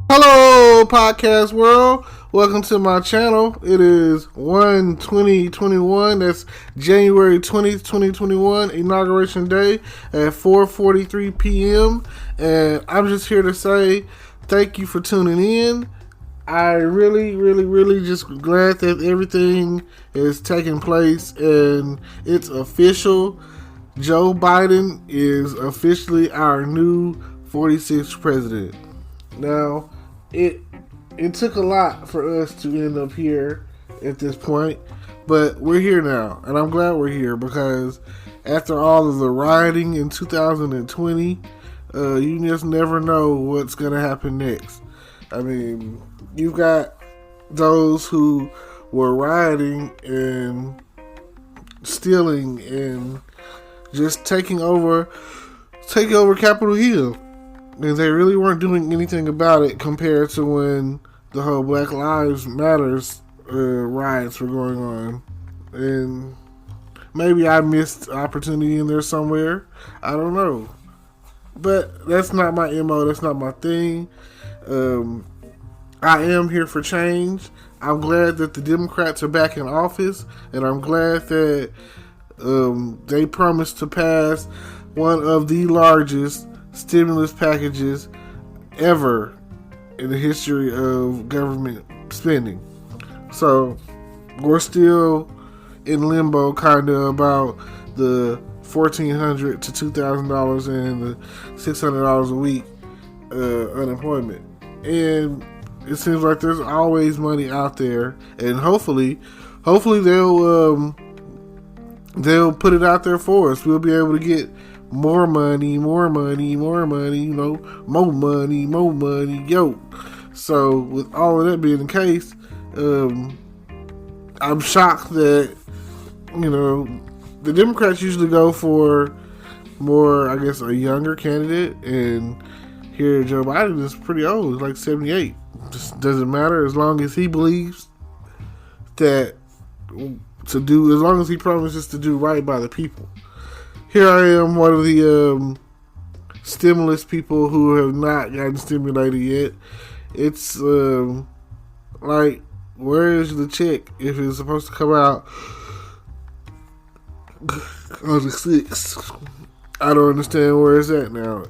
Hello, podcast world. Welcome to my channel. It is 1/20/21. That's January 20th, 2021, Inauguration Day at 4:43 p.m. And I'm just here to say thank you for tuning in. I really just glad that everything is taking place and it's official. Joe Biden is officially our new 46th president. Now, it it took a lot for us to end up here at this point, but we're here now, and I'm glad we're here because after all of the rioting in 2020, you just never know what's gonna happen next. I mean, you've got those who were rioting and stealing and just taking over Capitol Hill. And they really weren't doing anything about it compared to when the whole Black Lives Matters riots were going on. And maybe I missed opportunity in there somewhere. I don't know. But that's not my MO. That's not my thing. I am here for change. I'm glad that the Democrats are back in office. And I'm glad that they promised to pass one of the largest stimulus packages ever in the history of government spending. So we're still in limbo kind of about the $1,400 to $2,000 and the $600 a week unemployment. And it seems like there's always money out there, and hopefully they'll put it out there for us. We'll be able to get more money, you know, more money, yo. So with all of that being the case, I'm shocked that, you know, the Democrats usually go for more, I guess, a younger candidate, and here Joe Biden is pretty old. He's like 78. Just doesn't matter as long as he believes that as long as he promises to do right by the people. Here I am, one of the stimulus people who have not gotten stimulated yet. It's like, where is the check if it's supposed to come out on the 6th? I don't understand where it's at now.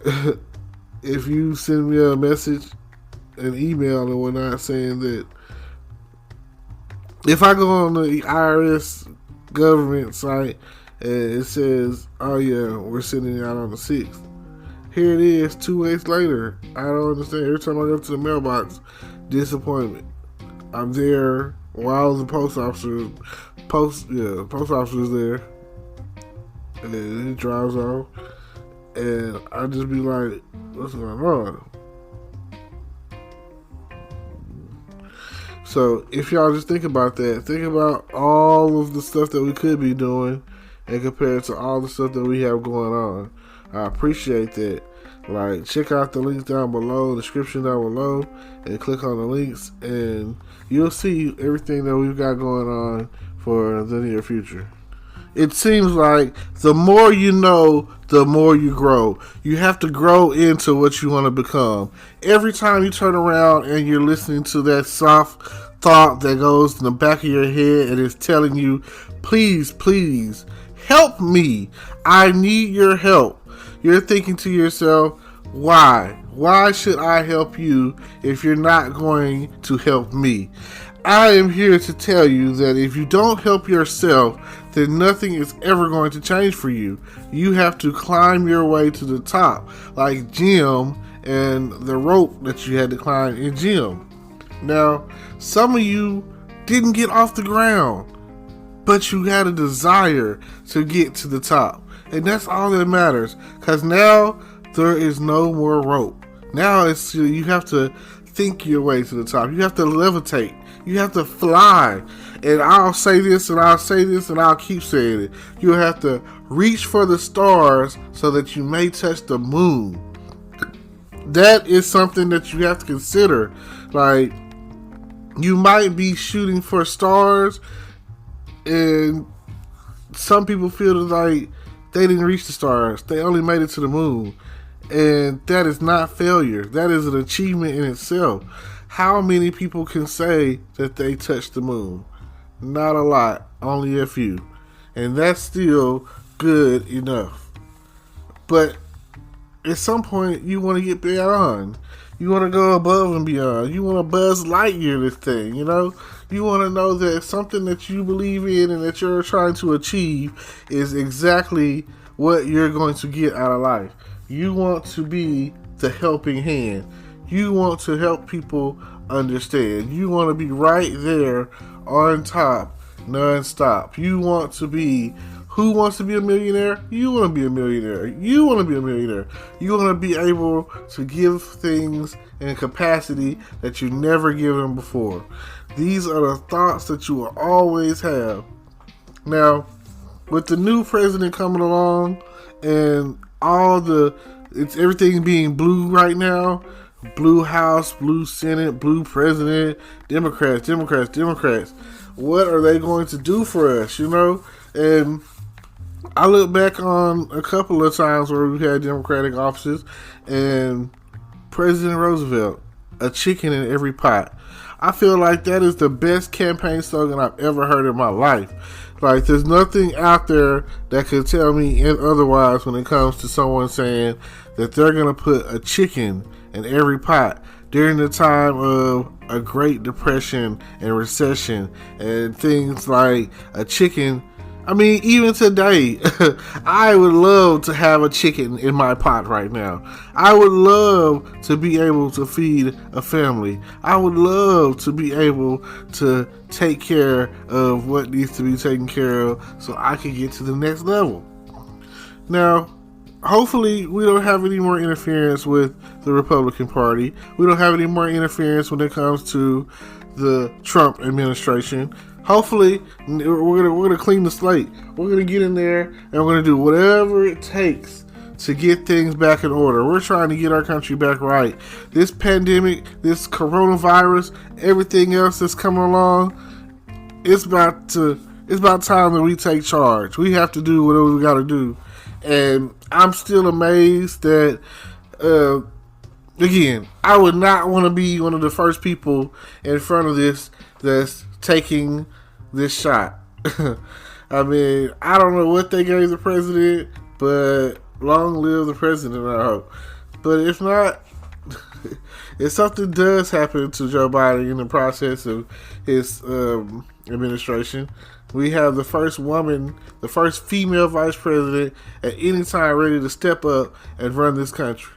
If you send me a message, an email and whatnot saying that if I go on the IRS government site and it says, oh yeah, we're sending it out on the 6th. Here it is 2 weeks later. I don't understand. Every time I go to the mailbox, disappointment. I'm there while the post officer is there. And he drives off. And I just be like, what's going on? So if y'all just think about that, think about all of the stuff that we could be doing and compared to all the stuff that we have going on. I appreciate that. Like, check out the links down below, the description down below, and click on the links, and you'll see everything that we've got going on for the near future. It seems like the more you know, the more you grow. You have to grow into what you want to become. Every time you turn around and you're listening to that soft thought that goes in the back of your head and is telling you, please, help me. I need your help. You're thinking to yourself, why? Why should I help you if you're not going to help me? I am here to tell you that if you don't help yourself, then nothing is ever going to change for you. You have to climb your way to the top, like Jim and the rope that you had to climb in Jim. Now, some of you didn't get off the ground, but you had a desire to get to the top. And that's all that matters, because now there is no more rope. Now you have to think your way to the top. You have to levitate. You have to fly. And I'll say this and I'll say this and I'll keep saying it. You have to reach for the stars so that you may touch the moon. That is something that you have to consider. Like, you might be shooting for stars, and some people feel like they didn't reach the stars. They only made it to the moon. And that is not failure. That is an achievement in itself. How many people can say that they touched the moon? Not a lot, only a few. And that's still good enough. But at some point, you want to get beyond. You want to go above and beyond. You want to Buzz Lightyear this thing, you know? You want to know that something that you believe in and that you're trying to achieve is exactly what you're going to get out of life. You want to be the helping hand. You want to help people understand. You want to be right there on top, non-stop. You want to be... Who wants to be a millionaire? You want to be a millionaire. You want to be a millionaire. You want to be able to give things in a capacity that you never given before. These are the thoughts that you will always have. Now, with the new president coming along and it's everything being blue right now, blue House, blue Senate, blue president, Democrats. What are they going to do for us, you know? And I look back on a couple of times where we had Democratic offices and President Roosevelt, a chicken in every pot. I feel like that is the best campaign slogan I've ever heard in my life. Like, there's nothing out there that could tell me otherwise when it comes to someone saying that they're going to put a chicken in every pot during the time of a Great Depression and recession and things like a chicken. I mean, even today, I would love to have a chicken in my pot right now. I would love to be able to feed a family. I would love to be able to take care of what needs to be taken care of so I can get to the next level. Now, hopefully, we don't have any more interference with the Republican Party. We don't have any more interference when it comes to the Trump administration. Hopefully, we're gonna clean the slate. We're gonna get in there and we're gonna do whatever it takes to get things back in order. We're trying to get our country back right. This pandemic, this coronavirus, everything else that's coming along, it's about time that we take charge. We have to do whatever we got to do. And I'm still amazed that, again, I would not want to be one of the first people in front of this that's taking this shot. I mean, I don't know what they gave the president, but long live the president, I hope. But if not, if something does happen to Joe Biden in the process of his administration, we have the first woman, the first female vice president at any time ready to step up and run this country.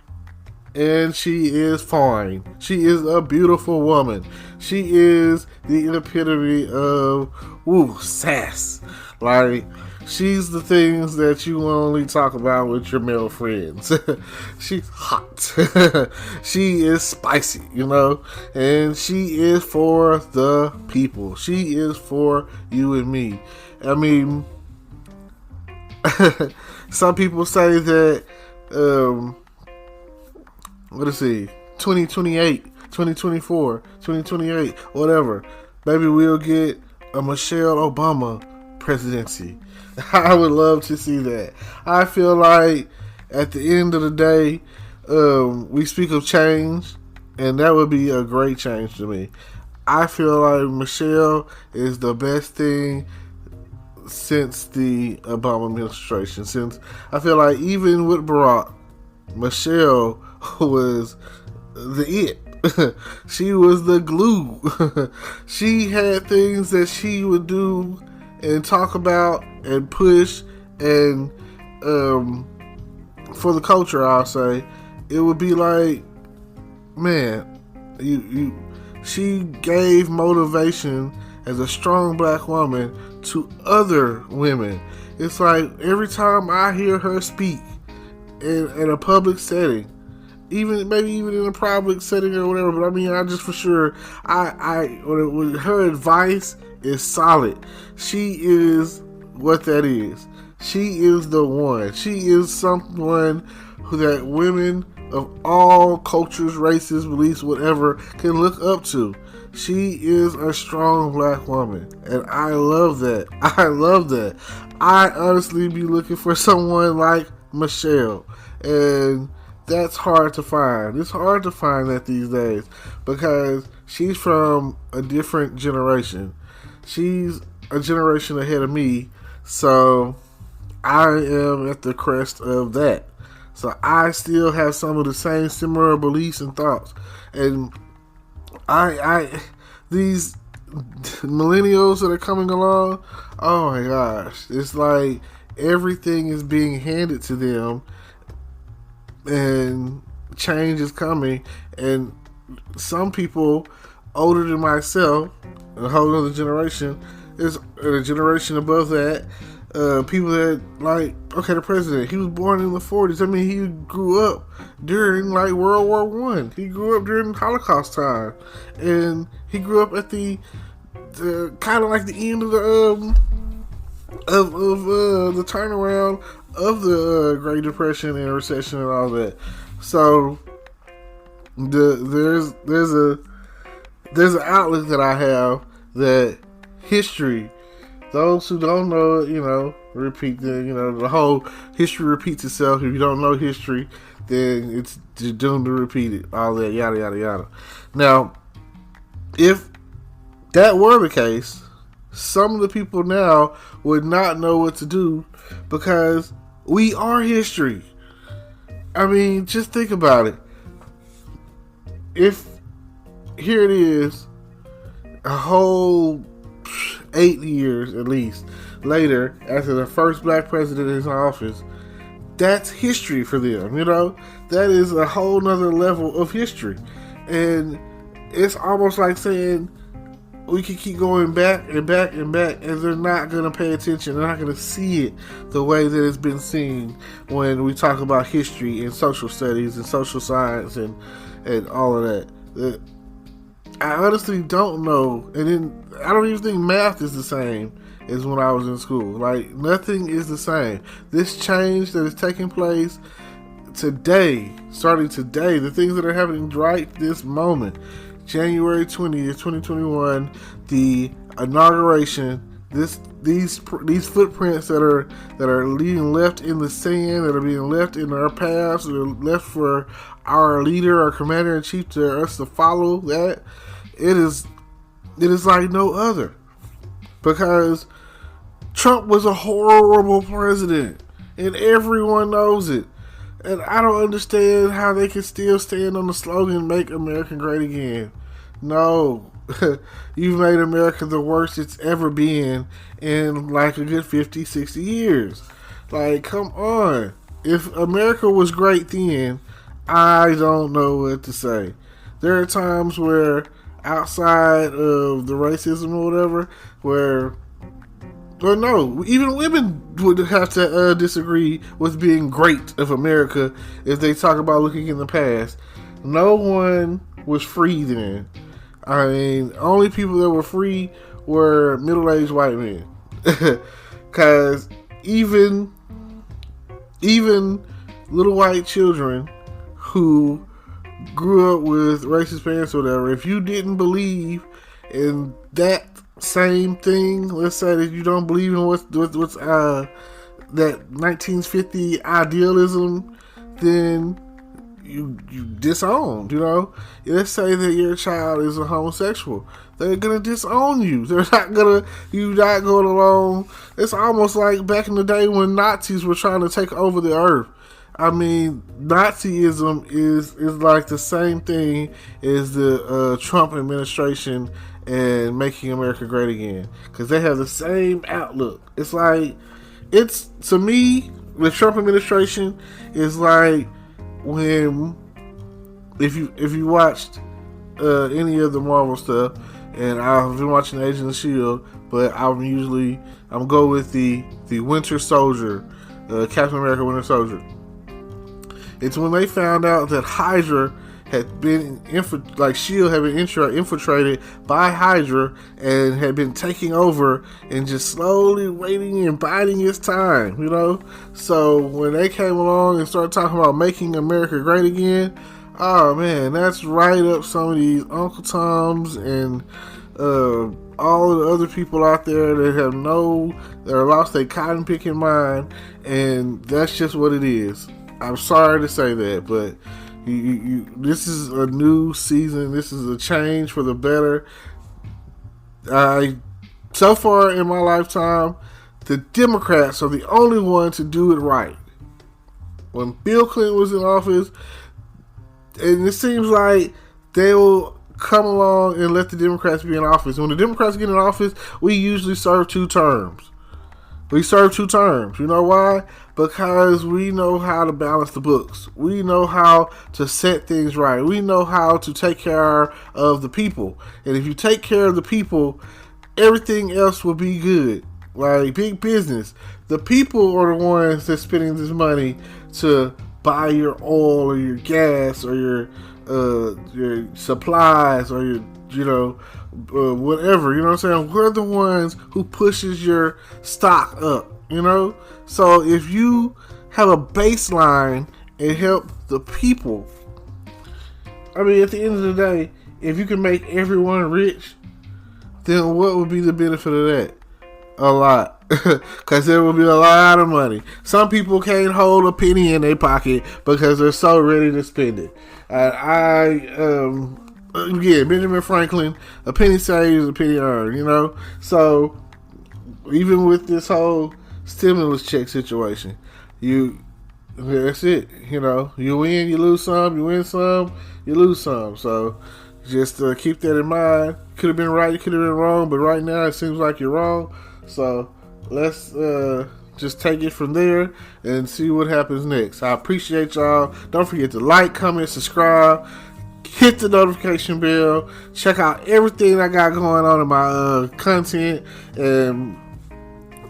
And she is fine. She is a beautiful woman. She is the epitome of sass. Like, she's the things that you only talk about with your male friends. She's hot. She is spicy, you know. And she is for the people. She is for you and me. I mean, some people say that, 2028, 2024, 2028, whatever. Maybe we'll get a Michelle Obama presidency. I would love to see that. I feel like at the end of the day, we speak of change, and that would be a great change to me. I feel like Michelle is the best thing since the Obama administration. Since I feel like even with Barack, Michelle was the it. She was the glue. She had things that she would do and talk about and push, and for the culture, I'll say, it would be like, man, she gave motivation as a strong black woman to other women. It's like every time I hear her speak in a public setting, maybe even in a public setting or whatever, but I mean, I just for sure, when her advice is solid. She is what that is. She is the one. She is someone that women of all cultures, races, beliefs, whatever, can look up to. She is a strong black woman, and I love that. I love that. I honestly be looking for someone like Michelle, and that's hard to find. It's hard to find that these days because she's from a different generation. She's a generation ahead of me, so I am at the crest of that. So I still have some of the same similar beliefs and thoughts. And these millennials that are coming along, oh my gosh, it's like everything is being handed to them and change is coming. And some people older than myself, a whole other generation, is a generation above that, people that, like, okay, the president, he was born in the 40s. I mean, he grew up during, like, World War One. He grew up during Holocaust time. And he grew up at the kind of like the end of the the turnaround of the Great Depression and recession and all that. So there's an outlook that I have that history, those who don't know it, repeat the whole history repeats itself. If you don't know history, then it's doomed to repeat it. All that yada yada yada. Now, if that were the case, some of the people now would not know what to do because we are history. I mean, just think about it. If here it is, a whole 8 years at least later, after the first black president is in office, that's history for them. That is a whole nother level of history. And it's almost like saying we can keep going back and back and back, and they're not going to pay attention. They're not going to see it the way that it's been seen when we talk about history and social studies and social science and all of that. I honestly don't know. And then I don't even think math is the same as when I was in school. Like, nothing is the same. This change that is taking place today, starting today, the things that are happening right this moment, January 20th, 2021, the inauguration, these footprints that are being left in the sand, that are being left in our paths, that are left for our leader, our commander in chief, to us to follow that. It is like no other, because Trump was a horrible president, and everyone knows it. And I don't understand how they can still stand on the slogan, "Make America Great Again." No, you've made America the worst it's ever been in like a good 50, 60 years. Like, come on. If America was great then, I don't know what to say. There are times where, outside of the racism or whatever, even women would have to disagree with being great of America if they talk about looking in the past. No one was free then. I mean, only people that were free were middle-aged white men. Because even little white children who grew up with racist parents or whatever, if you didn't believe in that same thing, let's say that you don't believe in what's that 1950 idealism, then you disowned. Let's say that your child is a homosexual, they're gonna disown you. They're not gonna, you not going along. It's almost like back in the day when Nazis were trying to take over the earth. I mean, Nazism is like the same thing as the Trump administration and making America great again, because they have the same outlook. It's like, to me, the Trump administration is like when, if you watched any of the Marvel stuff, and I've been watching Agents of S.H.I.E.L.D., but I'm go with the Winter Soldier, Captain America Winter Soldier. It's when they found out that Hydra had been S.H.I.E.L.D. had been infiltrated by Hydra and had been taking over and just slowly waiting and biding its time, So when they came along and started talking about making America great again, oh man, that's right up some of these Uncle Toms and all of the other people out there that are lost their cotton picking mind, and that's just what it is. I'm sorry to say that, but this is a new season. This is a change for the better. So far in my lifetime, the Democrats are the only ones to do it right. When Bill Clinton was in office, and it seems like they will come along and let the Democrats be in office. When the Democrats get in office, we usually serve 2 terms. We serve 2 terms. You know why? Because we know how to balance the books. We know how to set things right. We know how to take care of the people. And if you take care of the people, everything else will be good. Like big business. The people are the ones that's spending this money to buy your oil or your gas or your supplies or your whatever, you know what I'm saying? We're the ones who pushes your stock up, you know? So if you have a baseline and help the people, I mean, at the end of the day, if you can make everyone rich, then what would be the benefit of that? A lot. Because there will be a lot of money. Some people can't hold a penny in their pocket because they're so ready to spend it. Again, Benjamin Franklin, a penny saved is a penny earned, you know? So, even with this whole stimulus check situation, that's it, you know? You win, you lose some, you win some, you lose some. So, just keep that in mind. Could have been right, you could have been wrong, but right now it seems like you're wrong. So, let's just take it from there and see what happens next. I appreciate y'all. Don't forget to like, comment, subscribe. Hit the notification bell. Check out everything I got going on in my content. And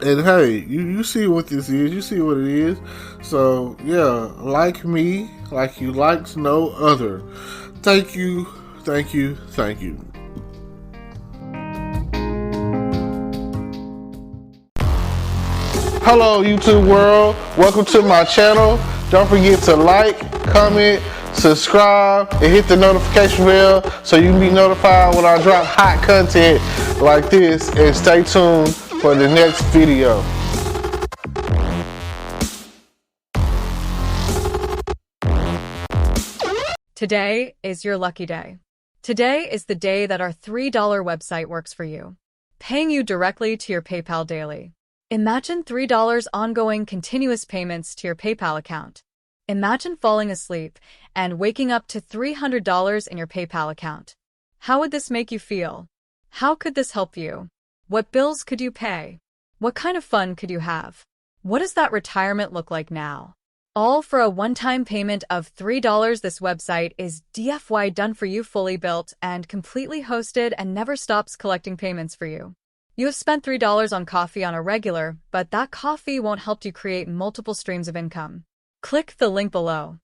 hey, you see what this is. You see what it is. So, yeah, like me, like you likes no other. Thank you, thank you, thank you. Hello, YouTube world. Welcome to my channel. Don't forget to like, comment, subscribe, and hit the notification bell so you can be notified when I drop hot content like this. And stay tuned for the next video. Today is your lucky day. Today is the day that our $3 website works for you, paying you directly to your PayPal daily. Imagine $3 ongoing continuous payments to your PayPal account. Imagine falling asleep and waking up to $300 in your PayPal account. How would this make you feel? How could this help you? What bills could you pay? What kind of fun could you have? What does that retirement look like now? All for a one-time payment of $3. This website is DFY done for you, fully built and completely hosted, and never stops collecting payments for you. You have spent $3 on coffee on a regular, but that coffee won't help you create multiple streams of income. Click the link below.